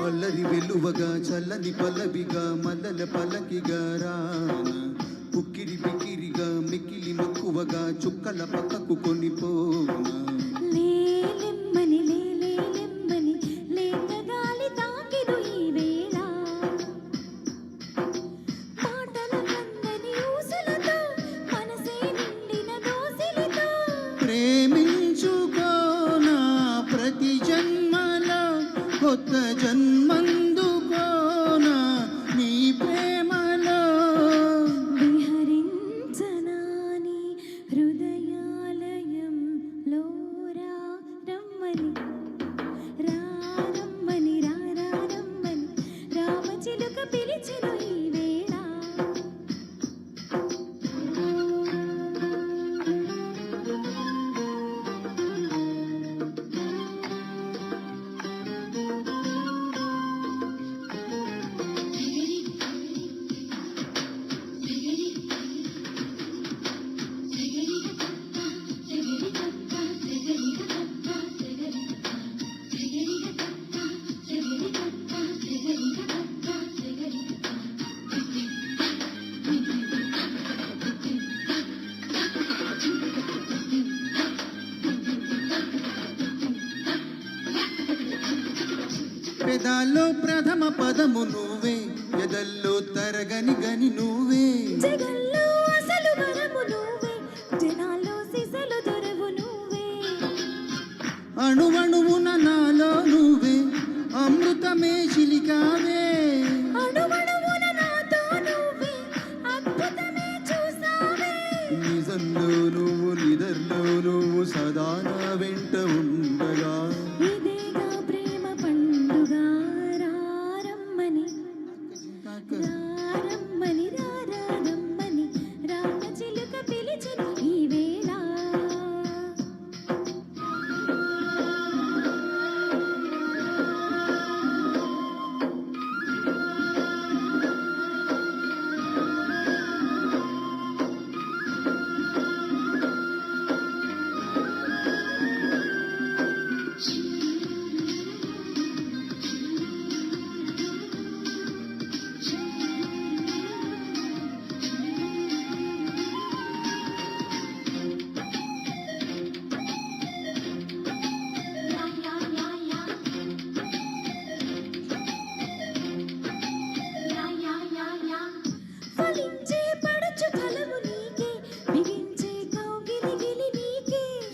అల్లరి వెలువగా చల్లని పల్లవిగా మల్లల పల్లకిగా రాన ఉక్కిరి బిక్కిరిగా మిక్కిలి మక్కువగా చుక్కల పక్కకు కొనిపోనా ప్రేమించుకోనా ప్రతి జన్మలో కొత్త జన్మందుకోనా నీ ప్రేమలో విహరించనాని హృదయాలయంలో రమ్మని రామచిలుక పిలిచెను ఈ వేళ పెదాల్లో ప్రథమ పదము నువ్వే ఎదల్లో తరగని గని నువ్వే జగల్లో అసలు వరము నువ్వే జనాల్లో సిసలు దొరవు నువ్వే అణువణువున నాలో నువ్వే అమృతమే చిలికావే అణువణువున నాతో నువ్వే అద్భుతమే చూసావే నిజంలో నువ్వు నిదర్లో నువ్వు సదా నా వెంట ఉండగా ఇదేగా ప్రేమ పండుగ రారమ్మని రామచిలుక పిలిచెను ఈ వేళ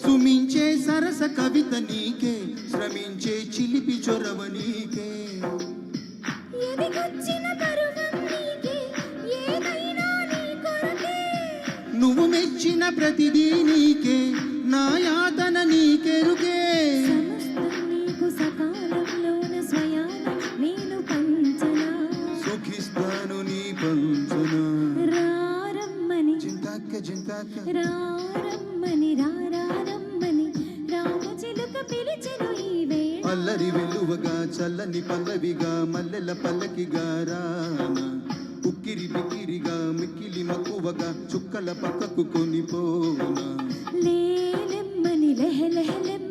సుమించే సరస కవిత నీకే శ్రమించే చిలిపి చొరవ నీకే నువ్వు మెచ్చిన ప్రతిదీ నీకే నా యాతన నీకెరుగే సుఖిస్తాను నీ పంచన చింతాక్క రారమ్మని రామచిలుక పిలిచెను ఈ వేళ అల్లరి వెలువగా చల్లని పల్లవిగా మల్లెల పల్లకిగా రాన ఉక్కిరి బిక్కిరిగా మిక్కిలి మక్కువగా చుక్కల పక్కకు కొనిపోనా లేలెమ్మని లెహలెహలెమ్మ